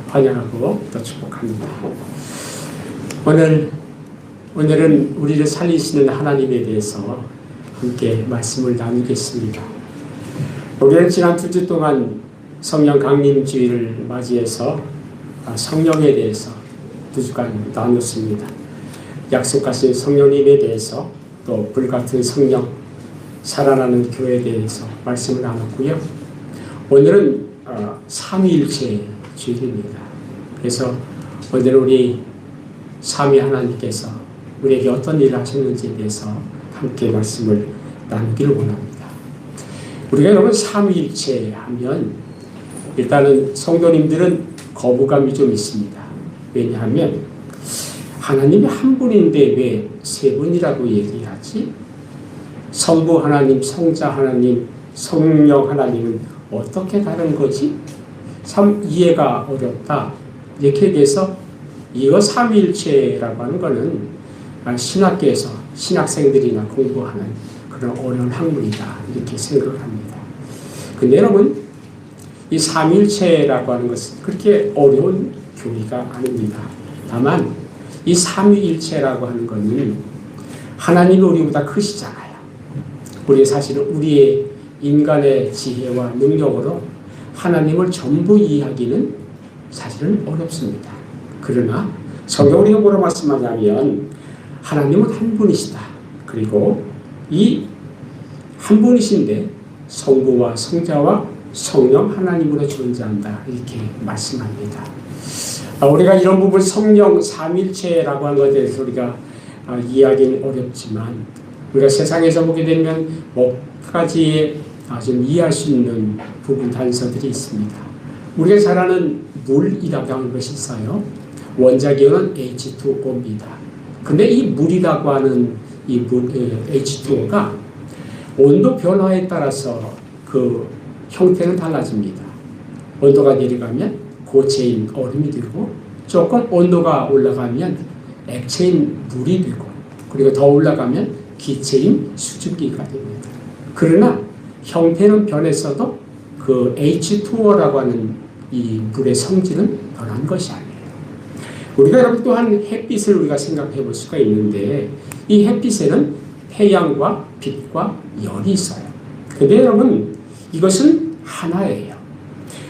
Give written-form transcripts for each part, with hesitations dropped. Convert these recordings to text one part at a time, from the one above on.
환영하고 또 축복합니다. 오늘은 우리를 살리시는 하나님에 대해서 함께 말씀을 나누겠습니다. 우리는 지난 2주 동안 성령 강림주의를 맞이해서 성령에 대해서 2주간 나눴습니다. 약속하신 성령님에 대해서 또 불같은 성령, 살아나는 교회에 대해서 말씀을 나눴고요. 오늘은 삼위일체 주일입니다. 그래서 오늘 우리 삼위 하나님께서 우리에게 어떤 일을 하셨는지에 대해서 함께 말씀을 나누기를 원합니다. 우리가 여러분 삼위일체 하면 일단은 성도님들은 거부감이 좀 있습니다. 왜냐하면 하나님이 한 분인데 왜 세 분이라고 얘기하지? 성부 하나님, 성자 하나님, 성령 하나님은 어떻게 다른 거지? 참 이해가 어렵다. 이렇게 돼서 이거 삼위일체라고 하는 거는 신학계에서 신학생들이나 공부하는 그런 어려운 학문이다. 이렇게 생각을 합니다. 근데 여러분, 이 삼위일체라고 하는 것은 그렇게 어려운 교리가 아닙니다. 다만 이 삼위일체라고 하는 것은 하나님이 우리보다 크시잖아요. 우리 사실은 우리의 인간의 지혜와 능력으로 하나님을 전부 이해하기는 사실은 어렵습니다. 그러나 성경 우리가 뭐라고 말씀하냐면 하나님은 한 분이시다. 그리고 이 한 분이신데 성부와 성자와 성령 하나님으로 존재한다. 이렇게 말씀합니다. 우리가 이런 부분 성령 삼일체라고 하는 것에 대해서 우리가 이해하기는 어렵지만 우리가 세상에서 보게 되면 몇 가지의 좀 이해할 수 있는 부분 단서들이 있습니다. 우리가 잘 아는 물이라고 하는 것이 있어요. 원자기호는 H2O입니다. 근데 이 물이라고 하는 이 H2O가 온도 변화에 따라서 그 형태는 달라집니다. 온도가 내려가면 고체인 얼음이 되고 조금 온도가 올라가면 액체인 물이 되고 그리고 더 올라가면 기체인 수증기가 됩니다. 그러나 형태는 변했어도 그 H2O라고 하는 이 물의 성질은 변한 것이 아니에요. 우리가 여러분 또한 햇빛을 우리가 생각해 볼 수가 있는데 이 햇빛에는 태양과 빛과 열이 있어요. 근데 여러분 이것은 하나예요.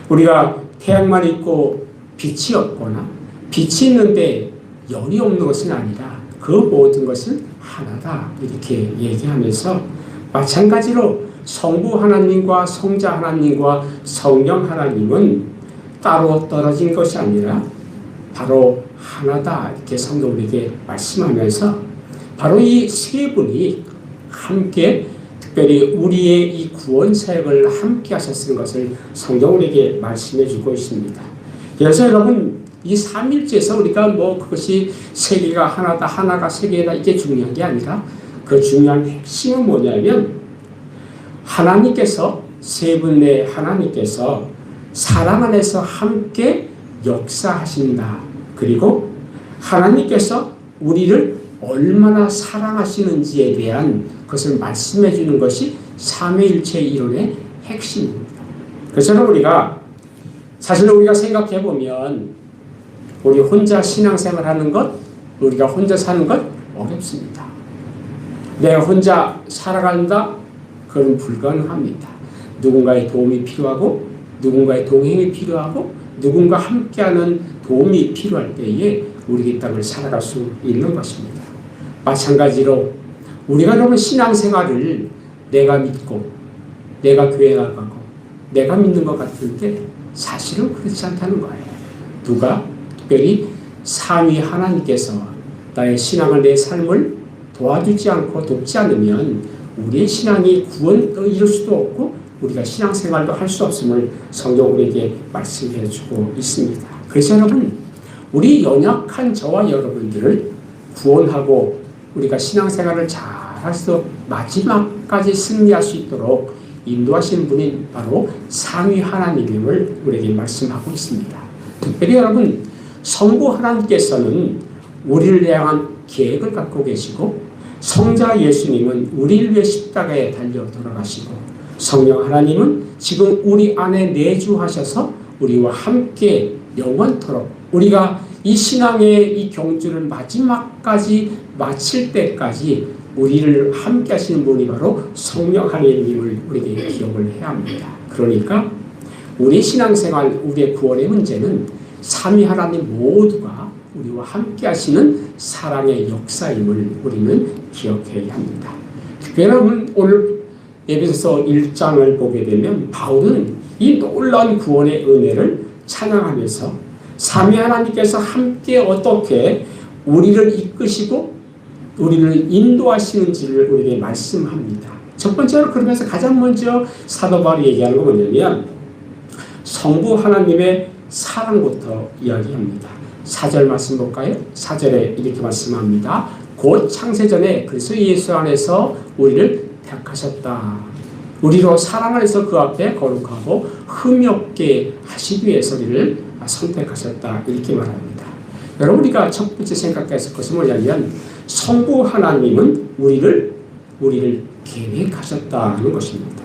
우리가 태양만 있고 빛이 없거나 빛이 있는데 열이 없는 것은 아니라 그 모든 것은 하나다. 이렇게 얘기하면서 마찬가지로 성부 하나님과 성자 하나님과 성령 하나님은 따로 떨어진 것이 아니라 바로 하나다. 이렇게 성도들에게 말씀하면서 바로 이 세 분이 함께 특별히 우리의 이 구원 사역을 함께 하셨을 것을 성경 우리에게 말씀해 주고 있습니다. 그래서 여러분 이 삼일체에서 우리가 그것이 세 개가 하나다, 하나가 세 개다 이게 중요한 게 아니라 그 중요한 핵심은 뭐냐면 하나님께서 세 분의 하나님께서 사랑 안에서 함께 역사하신다. 그리고 하나님께서 우리를 얼마나 사랑하시는지에 대한 그것을 말씀해 주는 것이 삼위일체 이론의 핵심입니다. 그래서 우리가 사실 우리가 생각해 보면 우리 혼자 신앙생활 하는 것, 우리가 혼자 사는 것 어렵습니다. 내가 혼자 살아간다? 그건 불가능합니다. 누군가의 도움이 필요하고 누군가의 동행이 필요하고 누군가 함께하는 도움이 필요할 때에 우리 이 땅을 살아갈 수 있는 것입니다. 마찬가지로 우리가 그러면 신앙생활을 내가 믿고 내가 교회 나가고 내가 믿는 것 같은데 사실은 그렇지 않다는 거예요. 누가 특별히 삼위 하나님께서 나의 신앙을 내 삶을 도와주지 않고 돕지 않으면 우리의 신앙이 구원을 이룰 수도 없고 우리가 신앙생활도 할 수 없음을 성경 우리에게 말씀해 주고 있습니다. 그래서 여러분 우리 연약한 저와 여러분들을 구원하고 우리가 신앙생활을 잘 할 수 마지막까지 승리할 수 있도록 인도하신 분이 바로 삼위 하나님임을 우리에게 말씀하고 있습니다. 특별히 여러분 성부 하나님께서는 우리를 향한 계획을 갖고 계시고 성자 예수님은 우리를 위해 십자가에 달려 돌아가시고 성령 하나님은 지금 우리 안에 내주하셔서 우리와 함께 영원토록 우리가 이 신앙의 이 경주를 마지막까지 마칠 때까지 우리를 함께 하시는 분이 바로 성령 하나님을 우리에게 기억을 해야 합니다. 그러니까 우리 신앙생활, 우리의 구원의 문제는 삼위 하나님 모두가 우리와 함께 하시는 사랑의 역사임을 우리는 기억해야 합니다. 여러분 오늘 에베소서 1장을 보게 되면 바울은 이 놀라운 구원의 은혜를 찬양하면서 삼위 하나님께서 함께 어떻게 우리를 이끄시고 우리를 인도하시는지를 우리에게 말씀합니다. 첫 번째로 그러면서 가장 먼저 사도 바울이 얘기하는 건 뭐냐면 성부 하나님의 사랑부터 이야기합니다. 4절 말씀 볼까요? 4절에 이렇게 말씀합니다. 곧 창세전에 그리스도 예수 안에서 우리를 택하셨다. 우리로 사랑 안에서 그 앞에 거룩하고 흠이 없게 하시기 위해서 우리를 선택하셨다. 이렇게 말합니다. 여러분 우리가 첫 번째 생각했을 것은 뭐냐면 성부 하나님은 우리를 계획하셨다는 것입니다.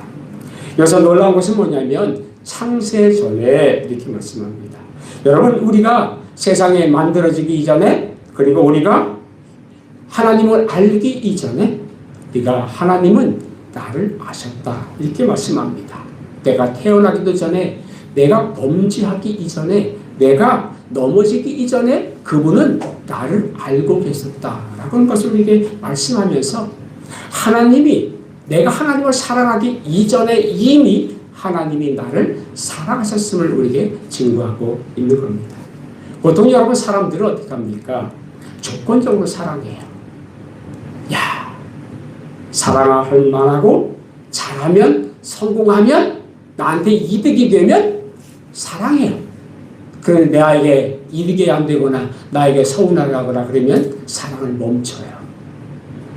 여기서 놀라운 것은 뭐냐면 창세전에 이렇게 말씀합니다. 여러분 우리가 세상에 만들어지기 이전에 그리고 우리가 하나님을 알기 이전에 우리가 하나님은 나를 아셨다. 이렇게 말씀합니다. 내가 태어나기도 전에 내가 범죄하기 이전에 내가 넘어지기 이전에 그분은 나를 알고 계셨다라는 것을 우리에게 말씀하면서 하나님이 내가 하나님을 사랑하기 이전에 이미 하나님이 나를 사랑하셨음을 우리에게 증거하고 있는 겁니다. 보통 여러분 사람들은 어떻게 합니까? 조건적으로 사랑해요. 야, 사랑할 만하고 잘하면 성공하면 나한테 이득이 되면 사랑해요. 그런데 나에게 이득이 안 되거나 나에게 서운하거나 그러면 사랑을 멈춰요.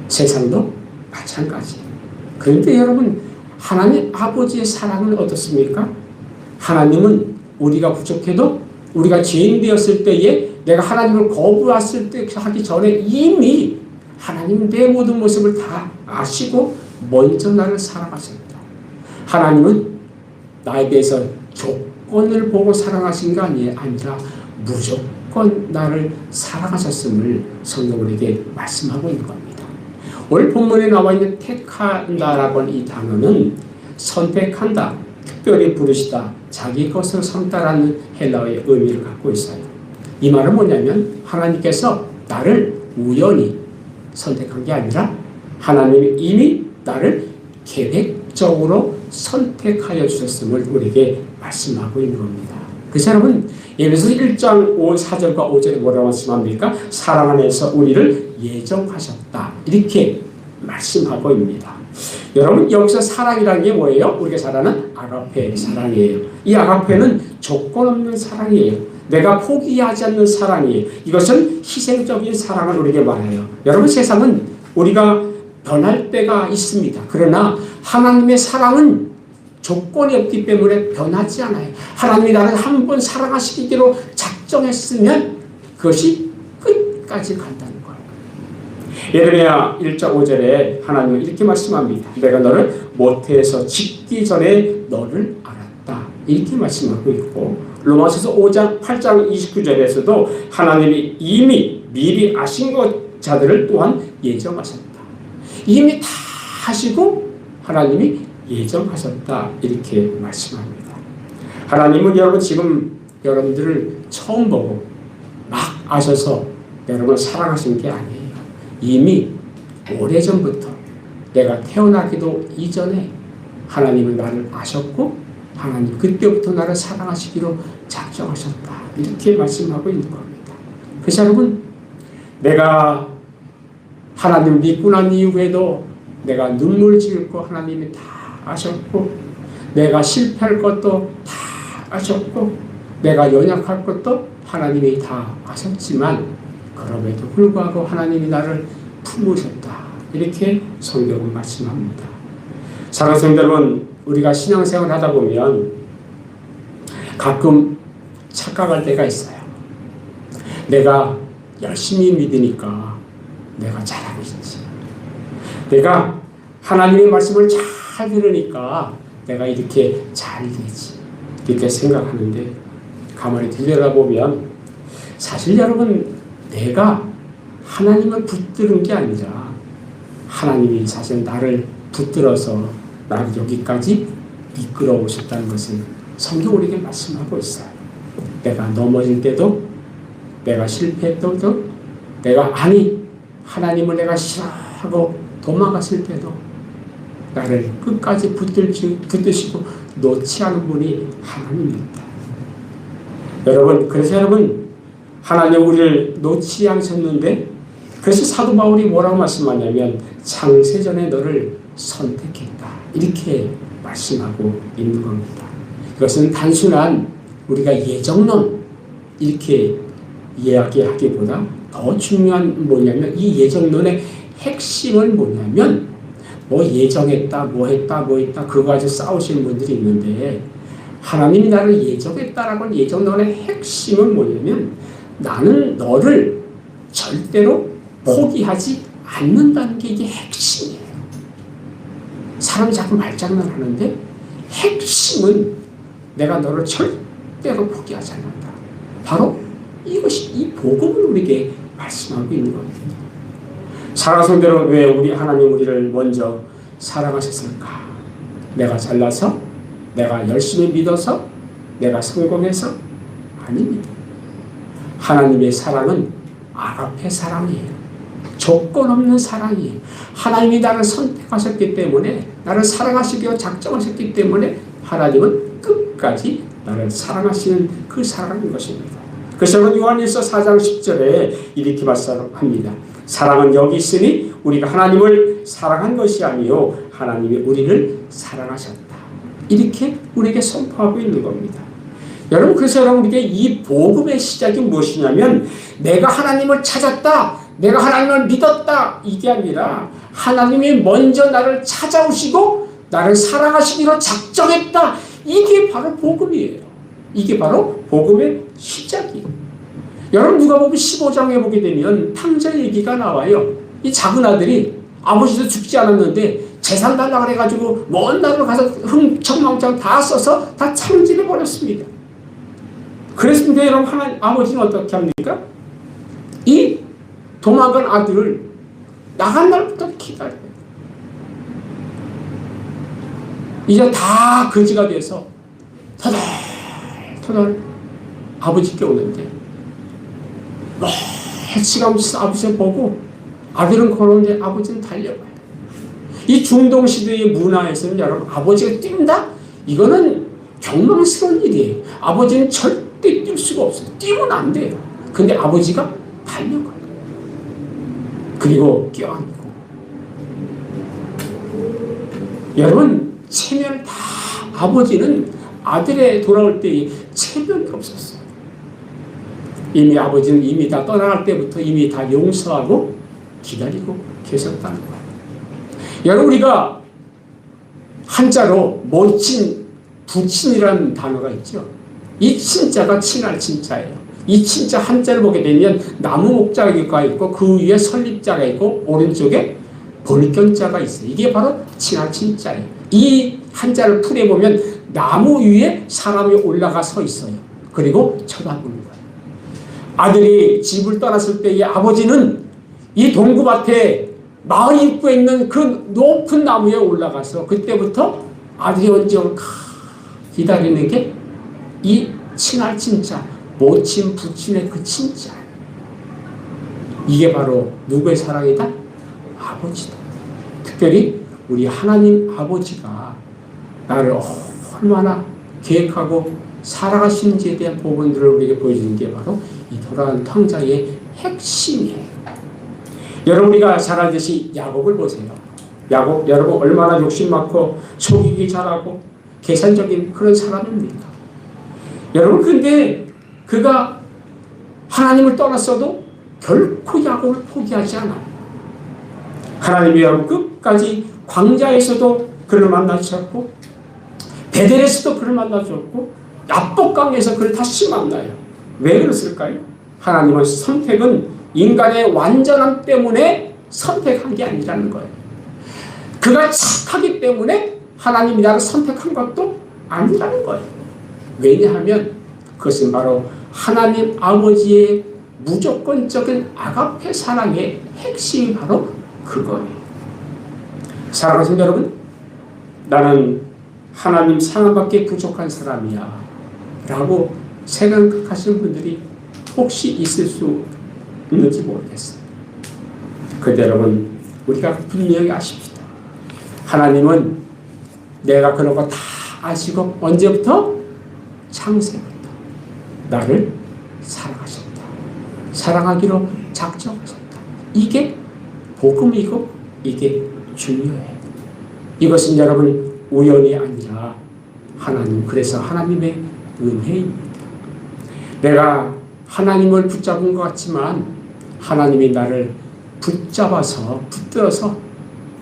세상도 마찬가지예요. 그런데 여러분 하나님 아버지의 사랑은 어떻습니까? 하나님은 우리가 부족해도 우리가 죄인 되었을 때에 내가 하나님을 거부했을 때 하기 전에 이미 하나님은 내 모든 모습을 다 아시고 먼저 나를 사랑하셨다. 하나님은 나에 대해서 조건을 보고 사랑하신 게 아니라 무조건 나를 사랑하셨음을 성경에게 말씀하고 있는 겁니다. 오늘 본문에 나와 있는 택한다라고 하는 이 단어는 선택한다, 특별히 부르시다, 자기 것을 삼다라는 헬라어의 의미를 갖고 있어요. 이 말은 뭐냐면 하나님께서 나를 우연히 선택한 게 아니라 하나님이 이미 나를 계획적으로 선택하여 주셨음을 우리에게 말씀하고 있는 겁니다. 그래서 여러분 에베소서 1장 4절과 5절에 뭐라고 말씀합니까? 사랑 안에서 우리를 예정하셨다. 이렇게 말씀하고 있습니다. 여러분 여기서 사랑이라는 게 뭐예요? 우리가 잘 아는 아가페 사랑이에요. 이 아가페는 조건 없는 사랑이에요. 내가 포기하지 않는 사랑이에요. 이것은 희생적인 사랑을 우리에게 말해요. 여러분 세상은 우리가 변할 때가 있습니다. 그러나 하나님의 사랑은 조건이 없기 때문에 변하지 않아요. 하나님이 나를 한 번 사랑하시기로 작정했으면 그것이 끝까지 간다는 거예요. 예레미야 1장 5절에 하나님은 이렇게 말씀합니다. 내가 너를 모태에서 짓기 전에 너를 알았다. 이렇게 말씀하고 있고 로마서서 8장 29절에서도 하나님이 이미 미리 아신 자들을 또한 예정하셨다. 이미 다 하시고 하나님이 예정하셨다. 이렇게 말씀합니다. 하나님은 여러분 지금 여러분들을 처음 보고 막 아셔서 여러분을 사랑하신 게 아니에요. 이미 오래전부터 내가 태어나기도 이전에 하나님은 나를 아셨고 하나님 그때부터 나를 사랑하시기로 작정하셨다. 이렇게 말씀하고 있는 겁니다. 그래서 여러분 내가 하나님 믿고 난 이후에도 내가 눈물 지을 거 하나님이 다 아셨고 내가 실패할 것도 다 아셨고 내가 연약할 것도 하나님이 다 아셨지만 그럼에도 불구하고 하나님이 나를 품으셨다. 이렇게 성경은 말씀합니다. 사랑하는 성도 여러분, 우리가 신앙생활을 하다 보면 가끔 착각할 때가 있어요. 내가 열심히 믿으니까 내가 잘하고 있지. 내가 하나님의 말씀을 잘 들으니까 내가 이렇게 잘 되지. 이렇게 생각하는데 가만히 들여다보면 사실 여러분 내가 하나님을 붙드는 게 아니라 하나님이 사실 나를 붙들어서 나를 여기까지 이끌어 오셨다는 것을 성경 우리에게 말씀하고 있어요. 내가 넘어질 때도 내가 실패했을 때도 내가 하나님을 내가 싫어하고 도망갔을 때도 나를 끝까지 붙드시고 놓지 않은 분이 하나님입니다. 그래서 여러분 하나님 우리를 놓지 않으셨는데 그래서 사도 바울이 뭐라고 말씀하냐면 창세전에 너를 선택했다 이렇게 말씀하고 있는 겁니다. 이것은 단순한 우리가 예정론 이렇게 이야기하기보다 더 중요한 뭐냐면 이 예정론의 핵심은 뭐냐면 뭐 예정했다 뭐 했다 그거 가지고 싸우시는 분들이 있는데 하나님이 나를 예정했다라고 하는 예정론의 핵심은 뭐냐면 나는 너를 절대로 포기하지 않는다는 게 이게 핵심이에요. 사람이 자꾸 말장난하는데 핵심은 내가 너를 절대로 포기하지 않는다. 바로 이것이 이 복음을 우리에게 말씀하고 있는 겁니다. 살아선대로 왜 우리 하나님 우리를 먼저 사랑하셨을까? 내가 잘나서? 내가 열심히 믿어서? 내가 성공해서? 아닙니다. 하나님의 사랑은 아가페 사랑이에요. 조건 없는 사랑이에요. 하나님이 나를 선택하셨기 때문에 나를 사랑하시기로 작정하셨기 때문에 하나님은 끝까지 나를 사랑하시는 그 사랑인 것입니다. 그래서 요한일서 4장 10절에 이렇게 말씀합니다. 사랑은 여기 있으니 우리가 하나님을 사랑한 것이 아니요 하나님이 우리를 사랑하셨다. 이렇게 우리에게 선포하고 있는 겁니다. 여러분 그래서 여러분에게 이 복음의 시작이 무엇이냐면 내가 하나님을 찾았다. 내가 하나님을 믿었다. 이게 아니라 하나님이 먼저 나를 찾아오시고 나를 사랑하시기로 작정했다. 이게 바로 복음이에요. 이게 바로 복음의 시작이에요. 여러분 누가복음 15장에 보게 되면 탕자 얘기가 나와요. 이 작은 아들이 아버지도 죽지 않았는데 재산 달라고 해가지고 먼 나라로 가서 흥청망청 다 써서 다 창질해 버렸습니다. 그랬는데 여러분 아버지는 어떻게 합니까? 이 도망간 아들을 나간 날부터 기다려요. 이제 다 거지가 돼서 터덜 아버지께 오는데 멀찌감치 아버지를 보고 아들은 걸어오는데 아버지는 달려가요. 이 중동시대의 문화에서는 여러분 아버지가 뛴다? 이거는 경망스러운 일이에요. 아버지는 절대 뛸 수가 없어요. 뛰면 안 돼요. 근데 아버지가 달려가요. 그리고 껴안고 여러분 체면을 다 아버지는 아들에 돌아올 때 체면이 없었어요. 이미 아버지는 이미 다 떠나갈 때부터 이미 다 용서하고 기다리고 계셨다는 거예요. 여러분 우리가 한자로 모친, 부친이라는 단어가 있죠. 이 친자가 친할 친자예요. 이 친자 한자를 보게 되면 나무 목자가 있고 그 위에 설립자가 있고 오른쪽에 벌견자가 있어요. 이게 바로 친할 친자예요. 이 한자를 풀어보면 나무 위에 사람이 올라가 서 있어요. 그리고 쳐다보는 거예요. 아들이 집을 떠났을 때 이 아버지는 이 동구밭에 마을 입구에 있는 그 높은 나무에 올라가서 그때부터 아들이 언제 올까 기다리는 게 이 친할 친자, 모친 부친의 그 친자. 이게 바로 누구의 사랑이다? 아버지다. 특별히 우리 하나님 아버지가 나를 얼마나 계획하고 사랑하시는지에 대한 부분들을 우리에게 보여주는 게 바로 이 돌아가는 탕자의 핵심이에요. 여러분 우리가 잘 알듯이 야곱을 보세요. 야곱 여러분 얼마나 욕심 많고 속이기 잘하고 계산적인 그런 사람입니까? 여러분 근데 그가 하나님을 떠났어도 결코 야곱을 포기하지 않아요. 하나님이 여러분 끝까지 광야에서도 그를 만나주셨고 베델에서도 그를 만나주셨고 야복강에서 그를 다시 만나요. 왜 그랬을까요? 하나님의 선택은 인간의 완전함 때문에 선택한 게 아니라는 거예요. 그가 착하기 때문에 하나님이 나를 선택한 것도 아니라는 거예요. 왜냐하면 그것은 바로 하나님 아버지의 무조건적인 아가페 사랑의 핵심이 바로 그거예요. 사랑하는 여러분, 나는 하나님 사랑밖에 부족한 사람이야 라고 생각하시는 분들이 혹시 있을 수 있는지 모르겠어요. 그런데 여러분, 우리가 분명히 아십시다. 하나님은 내가 그런 거 다 아시고 언제부터? 창세부터 나를 사랑하셨다. 사랑하기로 작정하셨다. 이게 복음이고 이게 중요해요. 이것은 여러분 우연이 아니라 하나님, 그래서 하나님의 은혜입니다. 내가 하나님을 붙잡은 것 같지만 하나님이 나를 붙잡아서 붙들어서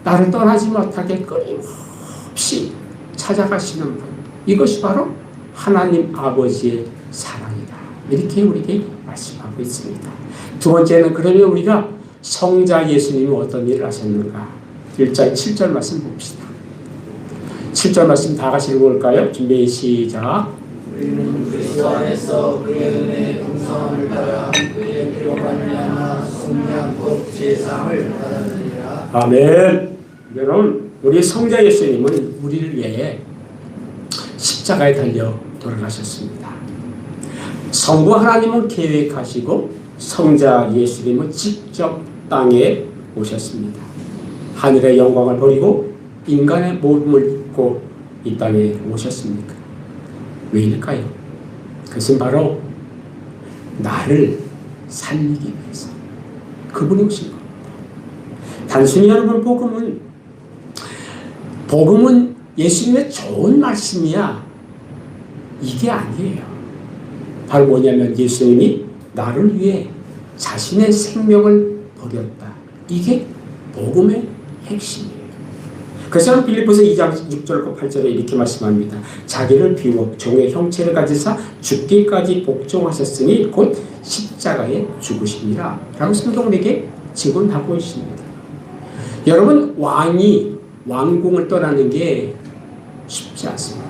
나를 떠나지 못하게 끊임없이 찾아가시는 분, 이것이 바로 하나님 아버지의 사랑이다. 이렇게 우리에게 말씀하고 있습니다. 두 번째는, 그러면 우리가 성자 예수님이 어떤 일을 하셨는가? 1장 7절 말씀 봅시다. 7절 말씀 다 같이 읽어볼까요? 준비 시작. 우리는 그리스도 안에서 그의 은혜의 풍성함을 따라 그의 피로 말미암아 속량 곧 제사함을 받았느니라. 아멘. 여러분, 우리 성자 예수님은 우리를 위해 십자가에 달려 돌아가셨습니다. 성부 하나님은 계획하시고 성자 예수님은 직접 땅에 오셨습니다. 하늘의 영광을 버리고 인간의 몸을 입고 이 땅에 오셨습니까? 왜일까요? 그것은 바로 나를 살리기 위해서 그분이 오신 겁니다. 단순히 여러분, 복음은 예수님의 좋은 말씀이야, 이게 아니에요. 바로 뭐냐면 예수님이 나를 위해 자신의 생명을 버렸다. 이게 복음의 핵심이에요. 그래서 빌립보서 2장 6절과 8절에 이렇게 말씀합니다. 자기를 비워 종의 형체를 가지사 죽기까지 복종하셨으니 곧 십자가에 죽으시니라 라고 성경에게 증언하고 있습니다. 여러분, 왕이 왕궁을 떠나는 게 쉽지 않습니다.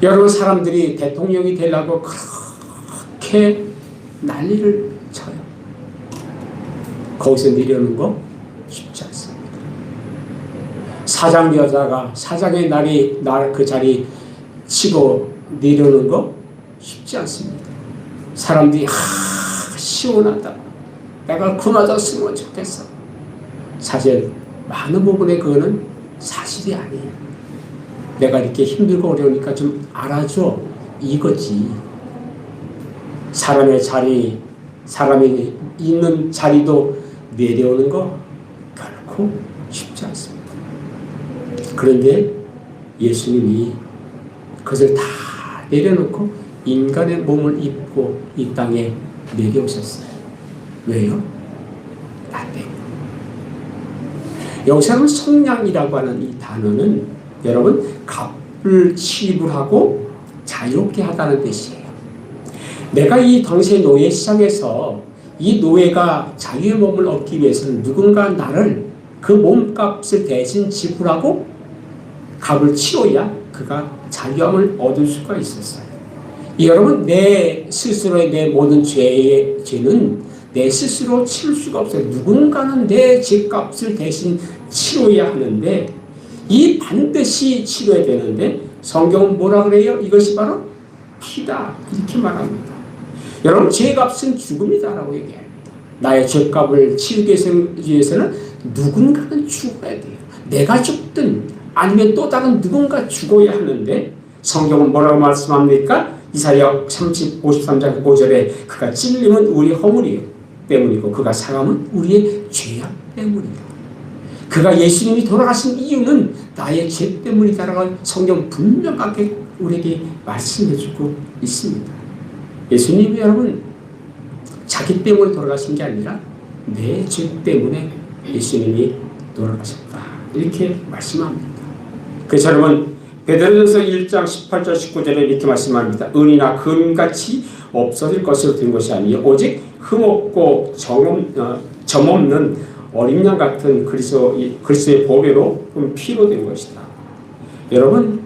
여러분, 사람들이 대통령이 되려고 그렇게 난리를 쳐요. 거기서 내려오는 거 쉽지 않습니다. 사장 여자가 사장의 그 자리 치고 내려오는 거 쉽지 않습니다. 사람들이 시원하다, 내가 그만뒀으면 좋겠어. 사실 많은 부분에 그거는 사실이 아니에요. 내가 이렇게 힘들고 어려우니까 좀 알아줘, 이거지. 사람의 자리, 사람이 있는 자리도 내려오는 거 결코 쉽지 않습니다. 그런데 예수님이 그것을 다 내려놓고 인간의 몸을 입고 이 땅에 내려오셨어요. 왜요? 나 때문에. 여기서는 속량이라고 하는 이 단어는 여러분, 값을 지불하고 자유롭게 하다는 뜻이에요. 내가 이 당시의 노예 시장에서 이 노예가 자유의 몸을 얻기 위해서는 누군가 나를 그 몸값을 대신 지불하고 값을 치러야 그가 자유함을 얻을 수가 있었어요. 여러분, 내 스스로의 내 모든 죄는 내 스스로 치를 수가 없어요. 누군가는 내 죄값을 대신 치러야 하는데, 이 반드시 치러야 되는데 성경은 뭐라 그래요? 이것이 바로 피다, 이렇게 말합니다. 여러분, 죄값은 죽음이다라고 얘기합니다. 나의 죄값을 치르기 위해서는 누군가는 죽어야 돼요. 내가 죽든 아니면 또 다른 누군가 죽어야 하는데, 성경은 뭐라고 말씀합니까? 이사야 53장 5절에 그가 찔림은 우리 허물이 때문이고 그가 상함은 우리의 죄악 때문이다. 그가 예수님이 돌아가신 이유는 나의 죄 때문이다라고 성경 분명하게 우리에게 말씀해주고 있습니다. 예수님이 여러분, 자기 때문에 돌아가신 게 아니라 내 죄 때문에 예수님이 돌아가셨다, 이렇게 말씀합니다. 그래서 여러분, 베드로전서 1장 18절 19절에 이렇게 말씀합니다. 은이나 금같이 없어질 것으로 된 것이 아니요 오직 흠없고 점없는 어린 양 같은 그리스도의 보배로 피로 된 것이다. 여러분,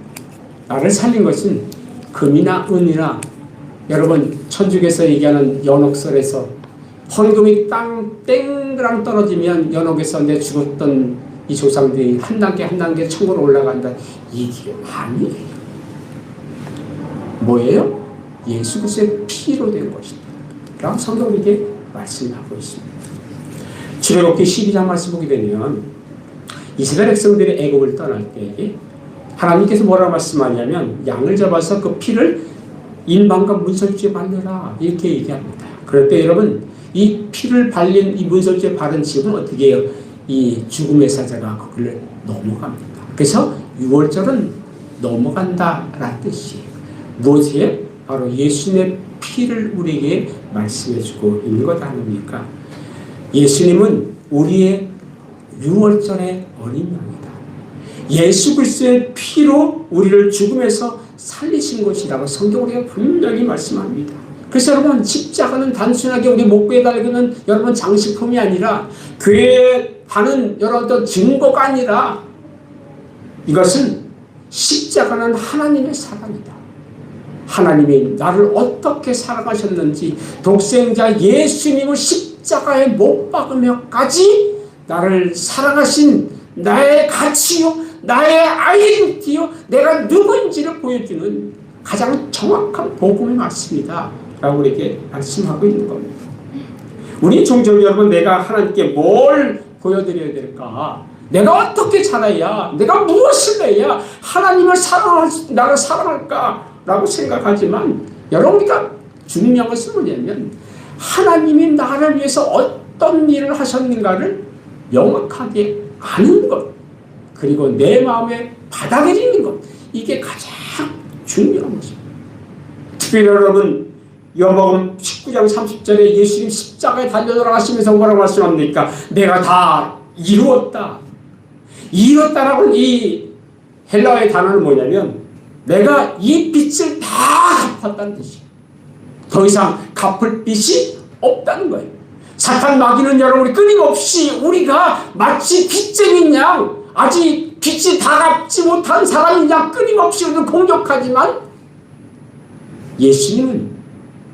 나를 살린 것은 금이나 은이나 여러분 천주교에서 얘기하는 연옥설에서 헌금이 땅 땡그랑 떨어지면 연옥에서 내 죽었던 이 조상들이 한 단계 한 단계 천국으로 올라간다. 이게 아니에요. 뭐예요? 예수 그리스도의 피로 된 것이다 라고 성경은 이게 말씀하고 있습니다. 출애굽기 12장 말씀 보게 되면 이스라엘 백성들이 애굽을 떠날 때 하나님께서 뭐라고 말씀하냐면 양을 잡아서 그 피를 인방과 문설주에 바르라 이렇게 얘기합니다. 그럴 때 여러분 이 피를 발린 이 문설주에 바른 집은 어떻게 해요? 이 죽음의 사자가 거기를 넘어갑니다. 그래서 6월절은 넘어간다라는 뜻이에요. 무엇이에요? 바로 예수님의 피를 우리에게 말씀해주고 있는 것 아닙니까? 예수님은 우리의 6월절의 어린 양이다. 예수 그리스도의 피로 우리를 죽음에서 살리신 것이라고 성경으로 분명히 말씀합니다. 그래서 여러분 십자가는 단순하게 우리 목구에 달리는 여러분 장식품이 아니라 교회에 가는 여러분 증거가 아니라 이것은 십자가는 하나님의 사랑이다. 하나님이 나를 어떻게 사랑하셨는지 독생자 예수님을 십자가에 못 박으며까지 나를 사랑하신 나의 가치요 나의 아이덴티티요 내가 누구인지를 보여주는 가장 정확한 복음의 말씀이다 라고 우리에게 말씀하고 있는 겁니다. 우리 종종 여러분 내가 하나님께 뭘 보여드려야 될까? 내가 어떻게 살아야 내가 무엇을 해야 하나님을 나를 사랑할까? 라고 생각하지만 여러분 우리가 중요한 것은 뭐냐면 하나님이 나를 위해서 어떤 일을 하셨는가를 명확하게 아는 것 그리고 내 마음에 받아들이는 것 이게 가장 중요한 것입니다. 특별히 여러분 요한복음 19장 30절에 예수님 십자가에 달려 돌아가시면서 뭐라고 말씀합니까? 내가 다 이루었다. 이뤘다라고 이 헬라어의 단어는 뭐냐면 내가 이 빚을 다 갚았다는 뜻이에요. 더 이상 갚을 빚이 없다는 거예요. 사탄 마귀는 여러분이 끊임없이 우리가 마치 빚쟁인 양 아직 빚이 다 갚지 못한 사람인 양 끊임없이 우리를 공격하지만 예수님은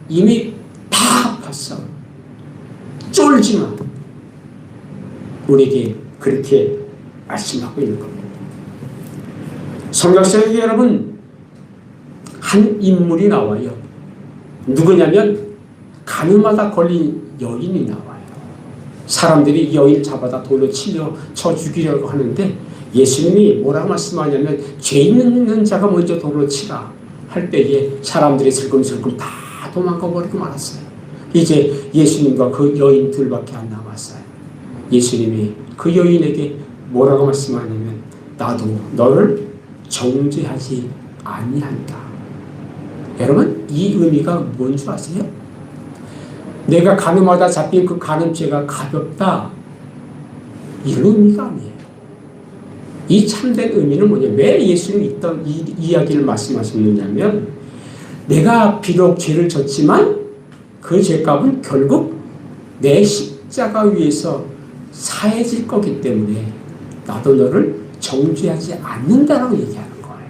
이미 다 갚았어. 쫄지마. 우리에게 그렇게 말씀하고 있는 겁니다. 성경책에 여러분 한 인물이 나와요. 누구냐면 가늠하다 걸린 여인이 나와요. 사람들이 이 여인을 잡아다 돌로 쳐 죽이려고 하는데 예수님이 뭐라고 말씀하냐면 죄 있는 자가 먼저 돌로 치라 할 때에 사람들이 슬금슬금 다 도망가 버리고 말았어요. 이제 예수님과 그 여인 둘밖에 안 남았어요. 예수님이 그 여인에게 뭐라고 말씀하냐면 나도 너를 정죄하지 아니한다. 여러분 이 의미가 뭔 줄 아세요? 내가 가늠하다 잡힌 그 가늠죄가 가볍다 이런 의미가 아니에요. 이 참된 의미는 뭐냐면 왜 예수님이 있던 이 이야기를 말씀하셨느냐면 내가 비록 죄를 졌지만 그 죄값은 결국 내 십자가 위에서 사해질 거기 때문에 나도 너를 정죄하지 않는다라고 얘기하는 거예요.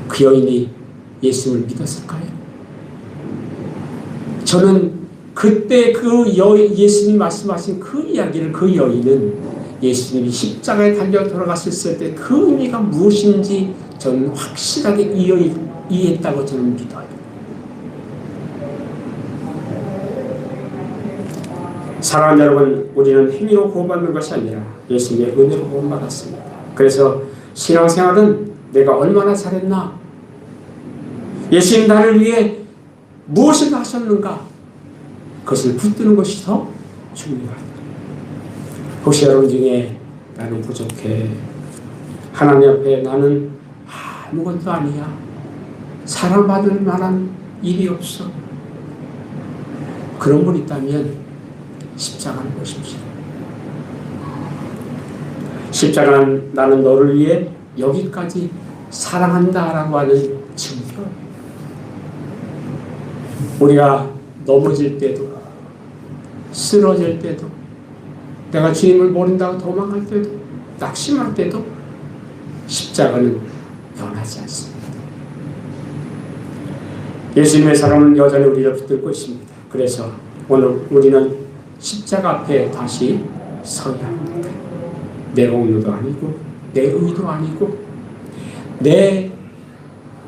그 여인이 예수를 믿었을까요? 저는 그때 그 예수님 말씀하신 그 이야기를 그 여인은 예수님이 십자가에 달려 돌아갔을 때 그 의미가 무엇인지 저는 확실하게 이해했다고 저는 믿어요. 사랑하는 여러분, 우리는 행위로 구원받는 것이 아니라 예수님의 은혜로 구원받았습니다. 그래서 신앙생활은 내가 얼마나 잘했나? 예수님 나를 위해 무엇을 하셨는가? 그것을 붙드는 것이 더 중요하다. 혹시 여러분 중에 나는 부족해. 하나님 앞에 나는 아무것도 아니야. 사랑받을 만한 일이 없어. 그런 분 있다면 십자가를 보십시오. 십자가는 나는 너를 위해 여기까지 사랑한다라고 하는 증거. 우리가 넘어질 때도 쓰러질 때도 내가 주님을 모른다고 도망갈 때도 낙심할 때도 십자가는 변하지 않습니다. 예수님의 사랑은 여전히 우리를 붙들고 있습니다. 그래서 오늘 우리는 십자가 앞에 다시 서야 합니다. 내 공로도 아니고 내 의도 아니고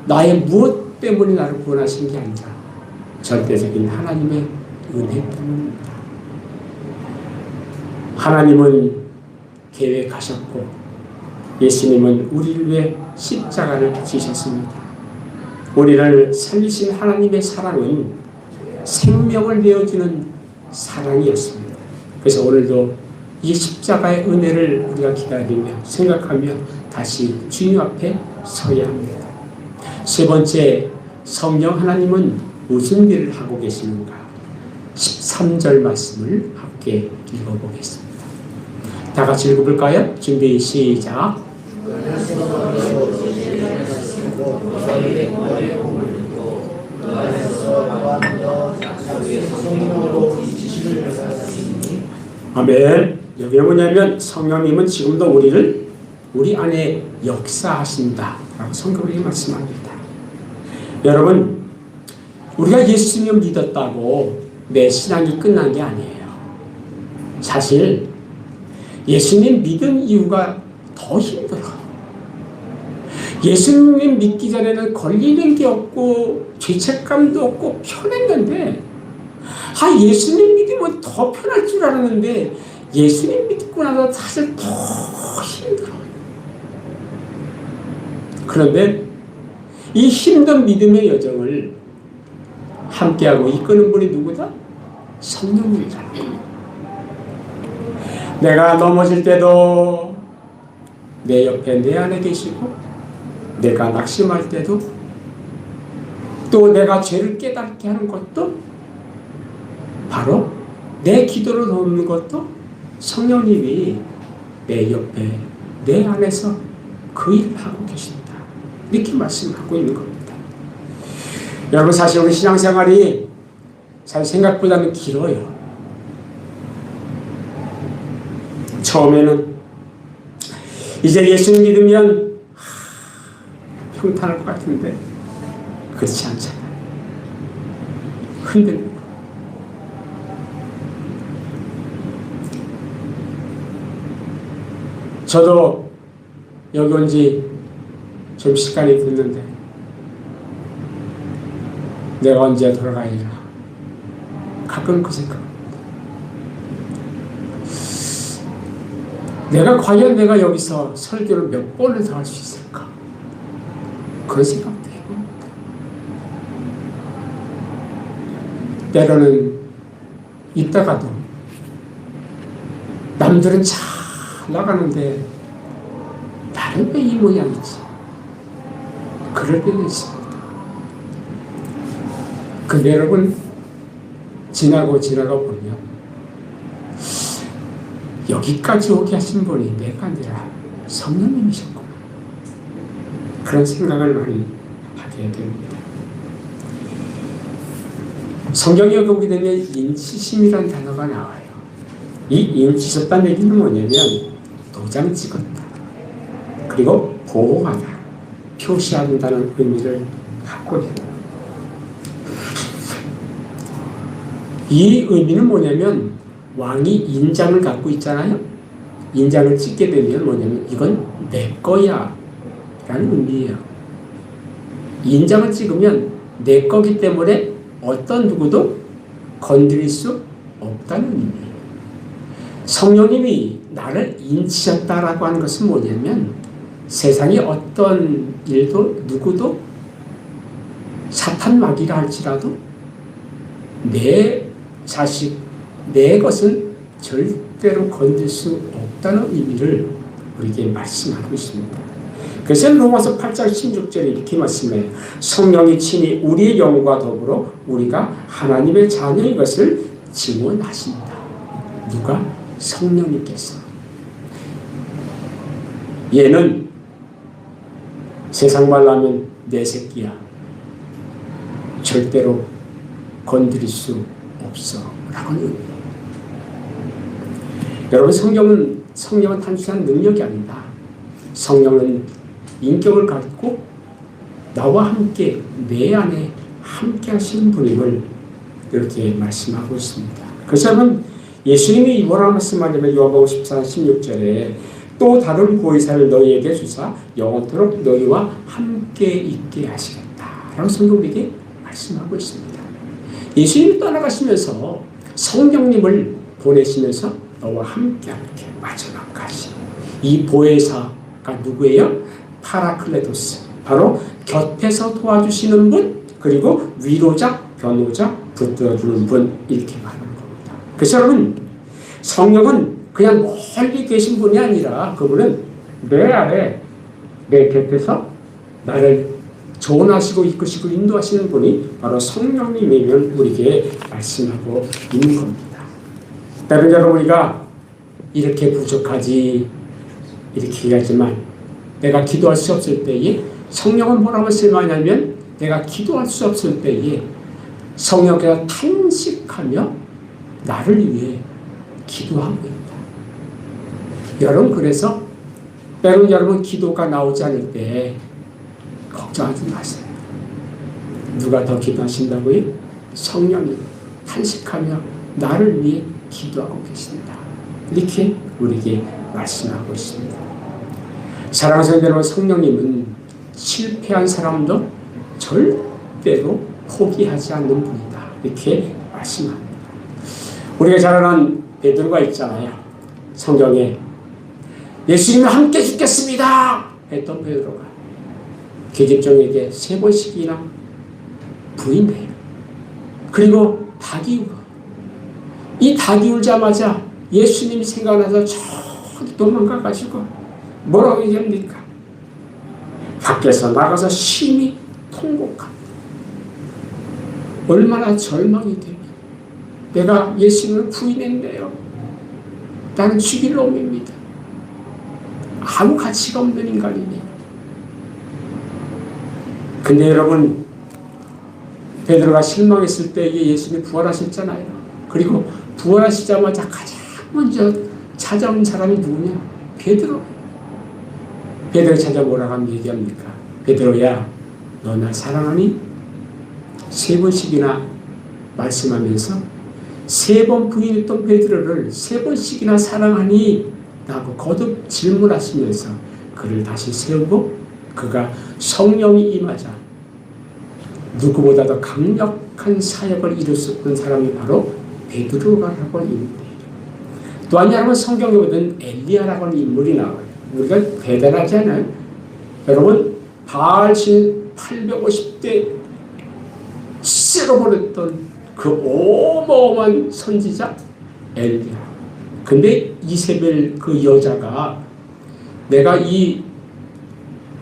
나의 무엇 때문에 나를 구원하신 게 아니라 절대적인 하나님의 은혜 때문입니다. 하나님은 계획하셨고 예수님은 우리를 위해 십자가를 지셨습니다. 우리를 살리신 하나님의 사랑은 생명을 내어주는 사랑이었습니다. 그래서 오늘도 이 십자가의 은혜를 우리가 기다리며 생각하며 다시 주님 앞에 서야 합니다. 세 번째, 성령 하나님은 무슨 일을 하고 계시는가? 13절 말씀을 함께 읽어보겠습니다. 다 같이 읽어볼까요? 준비 시작. 아멘. 여기 뭐냐면 성령님은 지금도 우리 안에 역사하신다라고 성경이 말씀합니다. 여러분, 우리가 예수님을 믿었다고 내 신앙이 끝난 게 아니에요. 사실 예수님 믿은 이유가 더 힘들어. 예수님 믿기 전에는 걸리는 게 없고 죄책감도 없고 편했는데 예수님 믿으면 더 편할 줄 알았는데 예수님 믿고 나서 사실 더 힘들어. 그런데 이 힘든 믿음의 여정을 함께하고 이끄는 분이 누구다? 성령님이다. 내가 넘어질 때도 내 옆에 내 안에 계시고 내가 낙심할 때도 또 내가 죄를 깨닫게 하는 것도 바로 내 기도를 돕는 것도 성령님이 내 옆에 내 안에서 그 일을 하고 계십니다. 이렇게 말씀하고 있는 겁니다. 여러분, 사실 우리 신앙생활이 사실 생각보다는 길어요. 처음에는 이제 예수님 믿으면 평탄할 것 같은데 그렇지 않잖아요. 흔들리고 저도 여기 온 지 좀 시간이 됐는데 내가 언제 돌아가리라 가끔 그 생각합니다. 내가 여기서 설교를 몇 번을 더 할 수 있을까? 그런 생각도 해봅니다. 때로는 있다가도 남들은 잘 나가는데 나는 왜 이 모양이지? 그럴 때도 있습니다. 근데 여러분, 지나가 보면 여기까지 오게 하신 분이 내가 아니라 성령님이셨구나. 그런 생각을 많이 하게 됩니다. 성경에 보게 되면 인치심이라는 단어가 나와요. 이 인치셨다는 얘기는 뭐냐면 도장 찍었다. 그리고 보호하다. 표시한다는 의미를 갖고 있어요. 이 의미는 뭐냐면 왕이 인장을 갖고 있잖아요. 인장을 찍게 되면 뭐냐면 이건 내 거야 라는 의미예요. 인장을 찍으면 내 거기 때문에 어떤 누구도 건드릴 수 없다는 의미예요. 성령님이 나를 인치셨다라고 하는 것은 뭐냐면 세상에 어떤 일도 누구도 사탄 마귀라 할지라도 내 자식, 내 것은 절대로 건들 수 없다는 의미를 우리에게 말씀하고 있습니다. 그래서 로마서 8장 16절에 이렇게 말씀해요. 성령이 친히 우리의 영과 더불어 우리가 하나님의 자녀인 것을 증언하신다. 누가? 성령님께서. 얘는 세상 말로 하면 내 새끼야. 절대로 건드릴 수 없어. 라고는 의미예요. 여러분, 성령은 단순한 능력이 아니다. 성령은 인격을 갖고 나와 함께 내 안에 함께 하시는 분임을 이렇게 말씀하고 있습니다. 그래서 여러분 예수님이 뭐라고 말씀하냐면 요한복음 14장 16절에 또 다른 보혜사를 너희에게 주사 영원토록 너희와 함께 있게 하시겠다 라고 성경에게 말씀하고 있습니다. 예수님이 떠나가시면서 성령님을 보내시면서 너와 함께 함께 마지막까지 이 보혜사가 누구예요? 파라클레토스, 바로 곁에서 도와주시는 분, 그리고 위로자, 변호자, 붙들어주는 분, 이렇게 말하는 겁니다. 그래서 여러분 성령은 그냥 멀리 계신 분이 아니라 그분은 내 안에 내 곁에서 나를 조언하시고 이끄시고 인도하시는 분이 바로 성령님이면 우리에게 말씀하고 있는 겁니다. 다른 여러분 우리가 이렇게 부족하지 이렇게 얘기하지만 내가 기도할 수 없을 때에 성령은 뭐라고 말씀하냐면 내가 기도할 수 없을 때에 성령께서 탄식하며 나를 위해 기도하고 있다. 여러분 그래서 때론 여러분 기도가 나오지 않을 때 걱정하지 마세요. 누가 더 기도하신다고요? 성령이 탄식하며 나를 위해 기도하고 계신다. 이렇게 우리에게 말씀하고 있습니다. 사랑하는 성도 여러분, 성령님은 실패한 사람도 절대로 포기하지 않는 분이다. 이렇게 말씀합니다. 우리가 잘 아는 베드로가 있잖아요. 성경에 예수님과 함께 죽겠습니다 했던 베드로가 계집종에게 3번씩이나 부인해요. 그리고 닭이 울어. 이 닭이 울자마자 예수님이 생각나서 저기 도망가가지고 뭐라고 얘기합니까? 밖에서 나가서 심히 통곡합니다. 얼마나 절망이 되면 내가 예수님을 부인했네요. 나는 죽일 놈입니다. 아무 가치가 없는 인간이네요. 근데 여러분 베드로가 실망했을 때에 예수님이 부활하셨잖아요. 그리고 부활하시자마자 가장 먼저 찾아온 사람이 누구냐? 베드로. 베드로 찾아 뭐라고 얘기합니까? 베드로야 너 나 사랑하니? 3번씩이나 말씀하면서 3번 부인했던 베드로를 3번씩이나 사랑하니? 라고 거듭 질문하시면서 그를 다시 세우고 그가 성령이 임하자 누구보다도 강력한 사역을 이룰 수 있는 사람이 바로 베드로라고 하는 인물이에요. 또한 여러분 성경에 보면 엘리야라고 하는 인물이 나와요. 우리가 대단하지 않아요? 여러분 바알신 850대 쓸어버렸던 그 어마어마한 선지자 엘리야. 근데 이세벨 그 여자가 내가 이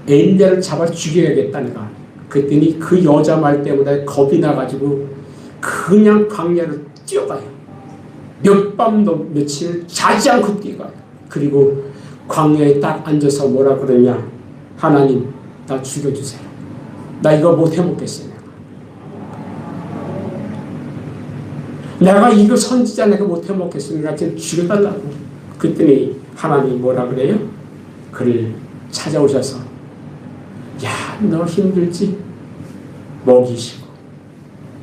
엘리야를 잡아 죽여야겠다 내가. 그랬더니 그 여자 말 때문에 겁이 나가지고 그냥 광야를 뛰어가요. 몇 밤도 며칠 자지 않고 뛰어가요. 그리고 광야에 딱 앉아서 뭐라 그러냐. 하나님 나 죽여주세요. 나 이거 못 해먹겠어요. 내가 이거 선지자 내가 못 해먹겠으니까 지금 죽여달라고. 그랬더니 하나님 뭐라 그래요? 그를 찾아오셔서 야 너 힘들지? 먹이시고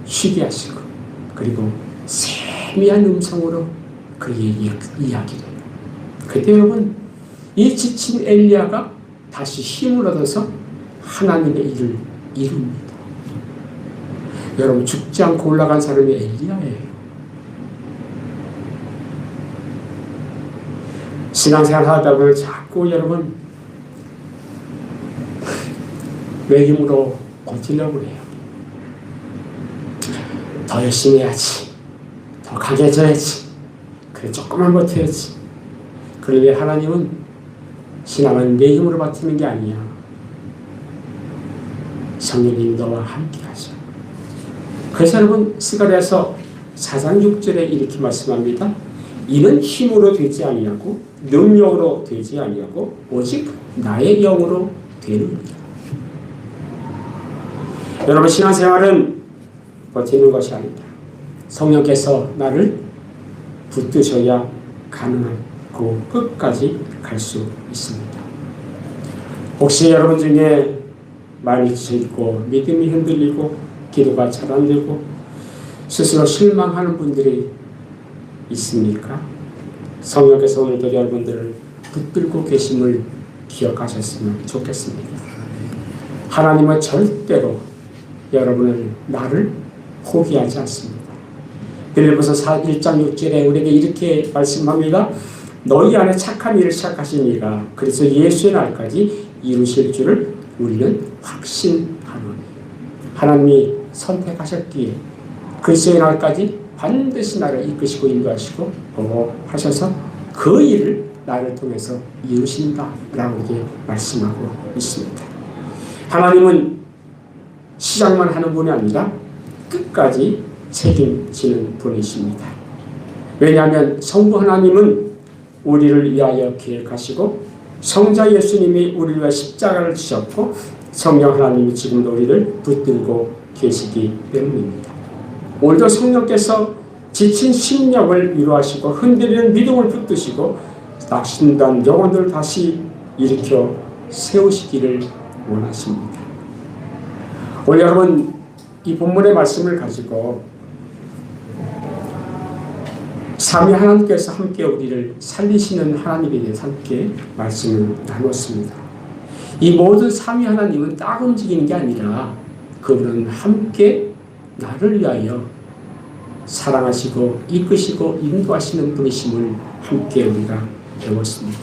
쉬게 하시고 그리고 세미한 음성으로 그에게 이야기를 해요. 그때 여러분 이 지친 엘리야가 다시 힘을 얻어서 하나님의 일을 이룹니다. 여러분 죽지 않고 올라간 사람이 엘리야예요. 신앙생활 하다 보면 자꾸 여러분 외김으로 고치려고 해요. 더 열심히 해야지. 더 강해져야지. 그래 조금만 버텨야지. 그런데 하나님은 신앙은 내 힘으로 버티는 게 아니야. 성령님 너와 함께 하셔. 그래서 여러분 스가랴서 4장 6절에 이렇게 말씀합니다. 이는 힘으로 되지 아니하고 능력으로 되지 아니하고 오직 나의 영으로 되느니라. 여러분 신앙생활은 버티는 것이 아니다. 성령께서 나를 붙드셔야 가능하고 끝까지 갈 수 있습니다. 혹시 여러분 중에 많이 지쳐있고 믿음이 흔들리고 기도가 잘 안 되고 스스로 실망하는 분들이 있습니까? 성령께서 오늘도 여러분들을 붙들고 계심을 기억하셨으면 좋겠습니다. 하나님은 절대로 여러분을 나를 포기하지 않습니다. 빌립보서 1장 6절에 우리에게 이렇게 말씀합니다. 너희 안에 착한 일을 시작하신 이가 그래서 예수의 날까지 이루실 줄을 우리는 확신하노니. 하나님이 선택하셨기에 그리스도의 날까지 반드시 나를 이끄시고 인도하시고 보호하셔서 그 일을 나를 통해서 이루신다 라고 이렇게 말씀하고 있습니다. 하나님은 시작만 하는 분이 아니라 끝까지 책임지는 분이십니다. 왜냐하면 성부 하나님은 우리를 위하여 계획하시고 성자 예수님이 우리를 위해 십자가를 지셨고 성령 하나님이 지금도 우리를 붙들고 계시기 때문입니다. 오늘도 성령께서 지친 심령을 위로하시고 흔들리는 믿음을 붙드시고 낙심단 영혼들을 다시 일으켜 세우시기를 원하십니다. 오늘 여러분 이 본문의 말씀을 가지고 삼위 하나님께서 함께 우리를 살리시는 하나님에 대해서 함께 말씀을 나눴습니다. 이 모든 삼위 하나님은 딱 움직이는 게 아니라 그분은 함께 나를 위하여 사랑하시고 이끄시고 인도하시는 분이심을 함께 우리가 배웠습니다.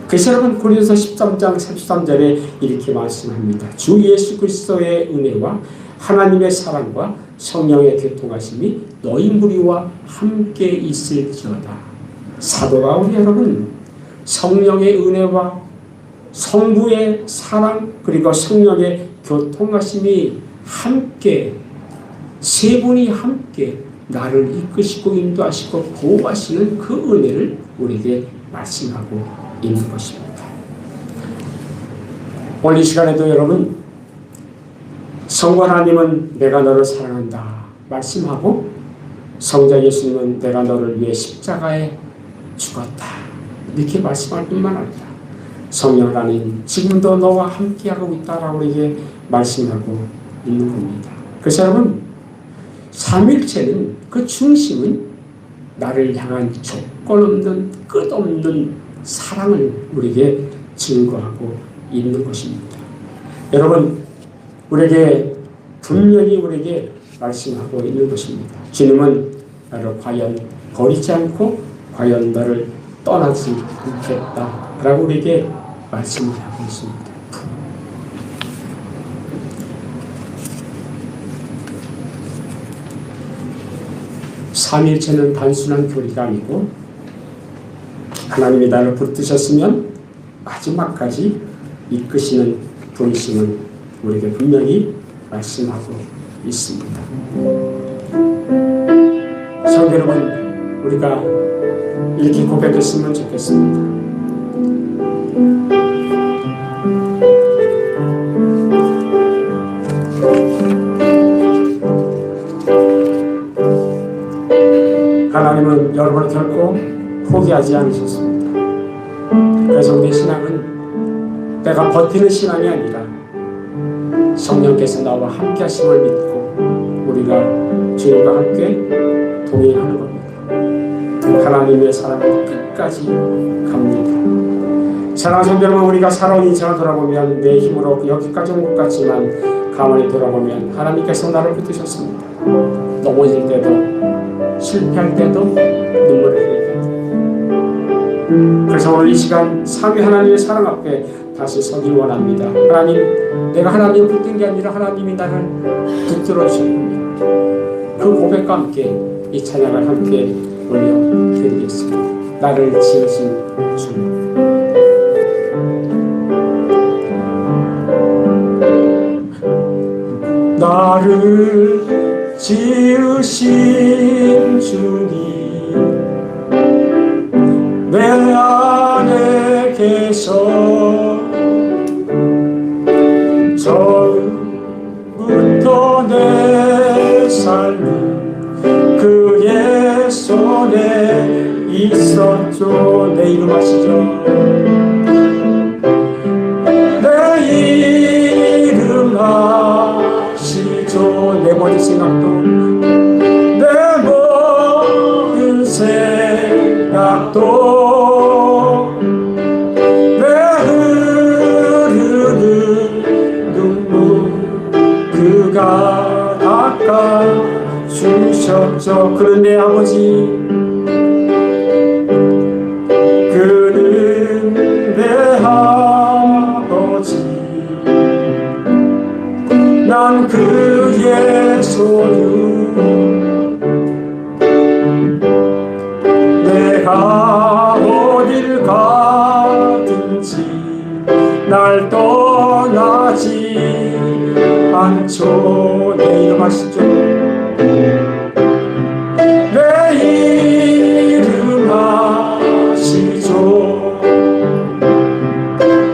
그래서 여러분 고린도서 13장 33절에 이렇게 말씀합니다. 주 예수 그리스도의 은혜와 하나님의 사랑과 성령의 교통하심이 너희 무리와 함께 있을지어다. 사도 바울이 여러분 성령의 은혜와 성부의 사랑 그리고 성령의 교통하심이 함께 세 분이 함께 나를 이끄시고 인도하시고 보호하시는 그 은혜를 우리에게 말씀하고 있는 것입니다. 오늘 이 시간에도 여러분 성부 하나님은 내가 너를 사랑한다 말씀하고 성자 예수님은 내가 너를 위해 십자가에 죽었다 이렇게 말씀할 뿐만 아니라 성령 하나님 지금도 너와 함께하고 있다라고 우리에게 말씀하고 있는 겁니다. 그래서 여러분 삼일체는 그 중심은 나를 향한 조건 없는 끝없는 사랑을 우리에게 증거하고 있는 것입니다. 여러분 우리에게 분명히 우리에게 말씀하고 있는 것입니다. 주님은 나를 과연 버리지 않고 과연 너를 떠나지 않겠다라고 우리에게 말씀을 하고 있습니다. 삼일체는 단순한 교리가 아니고 하나님이 나를 붙드셨으면 마지막까지 이끄시는 분이심을 우리에게 분명히 말씀하고 있습니다. 성도 여러분, 우리가 이렇게 고백했으면 좋겠습니다. 하나님은 여러분을 결코 포기하지 않으셨습니다. 그래서 우리 신앙은 내가 버티는 신앙이 아니라 성령께서 나와 함께 하심을 믿고 우리가 주님과 함께 동행하는 겁니다. 하나님의 사랑은 끝까지 갑니다. 사랑하는 성도 여러분, 우리가 살아온 인생을 돌아보면 내 힘으로 여기까지 온 것 같지만 가만히 돌아보면 하나님께서 나를 붙드셨습니다. 넘어질 때도 실패할 때도 눈물을 흘릴 때도. 그래서 오늘 이 시간 삼위 하나님의 사랑 앞에 다시 서기 원합니다. 하나님, 내가 하나님을 붙든 게 아니라 하나님이 나를 붙들어 주셨군요. 그 고백과 함께 이 찬양을 함께 올려드리겠습니다. 나를 지으신 주. 나를 지으신 주님 내 안에 계셔 처음부터 내 삶은 그의 손에 있었죠. 내 이름 아시죠? 내 생각도 내 모든 생각도 내 흐르는 눈물 그가 닦아주셨죠. 그는 내 아버지, 그는 내 아버지, 난 그의 소유, 내가 어딜 가든지 날 떠나지 않죠. 내 이름 아시죠? 내 이름 아시죠?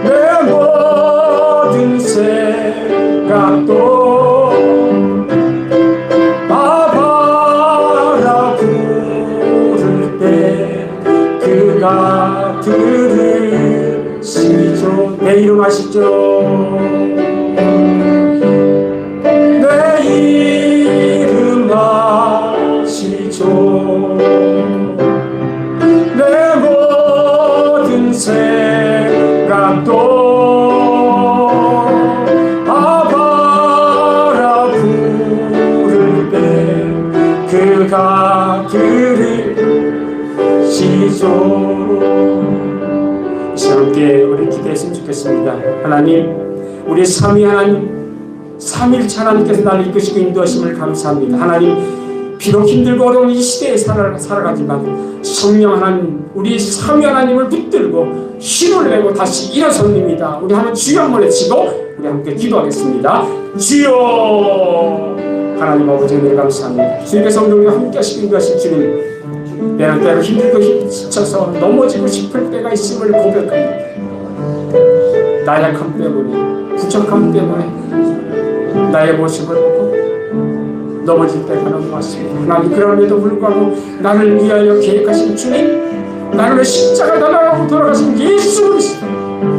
내 모든 생각도 아바라 부를 때 그가 들으시죠. 내 이름 아시죠? 내 이름 아시죠? 내 모든 생각도 아바라 부를 때 그가 들으시죠. 함께 우리 기도했으면 좋겠습니다. 하나님, 우리 삼위 하나님, 삼일체 하나님께서 나를 이끄시고 인도하심을 감사합니다. 하나님, 비록 힘들고 어려운 이 시대에 살아가지만 성령 하나님, 우리 삼위 하나님을 붙들고 힘을 내고 다시 일어섭니다. 우리 한번 주여 한번 외치고 우리 함께 기도하겠습니다. 주여! 하나님 아버지 은혜를 감사합니다. 주님께서 우리와 함께 하시고 인도하신 주님, 내가 때로 힘들고 지쳐서 넘어지고 싶을 때가 있음을 고백합니다. 나약함 때문에, 부족함 때문에 나의 모습을 보고 넘어질 때가 너무 많습니다. 하나님, 그럼에도 불구하고 나를 위하여 계획하신 주님, 나를 십자가 달아나고 돌아가신 예수 그리스도,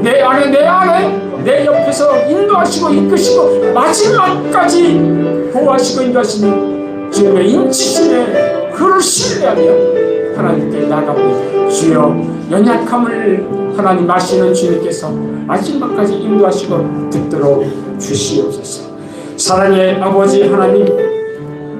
내 안에 내 옆에서 인도하시고 이끄시고 마지막까지 보호하시고 인도하시는 주님의 인치심에 그를 신뢰하며 하나님께 나갑니다. 주여, 연약함을 하나님 아시는 주님께서 마지막까지 인도하시고 붙들어 주시옵소서. 사랑의 아버지 하나님,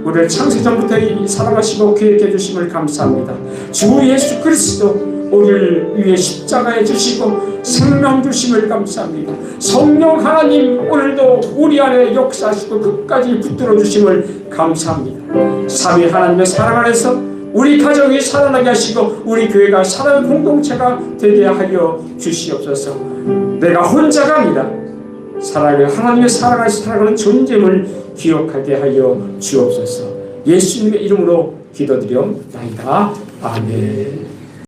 우리를 창세전부터 사랑하시고 계획해 주심을 감사합니다. 주 예수 그리스도 우리를 위해 십자가에 주시고 생명 주심을 감사합니다. 성령 하나님, 오늘도 우리 안에 역사하시고 끝까지 붙들어 주심을 감사합니다. 삼위 하나님의 사랑 안에서 우리 가정이 살아나게 하시고 우리 교회가 사랑의 공동체가 되게 하여 주시옵소서. 내가 혼자가 아니라 하나님의 사랑 안에서 살아가는 존재임을 기억하게 하여 주옵소서. 예수님의 이름으로 기도드리옵나이다. 아멘.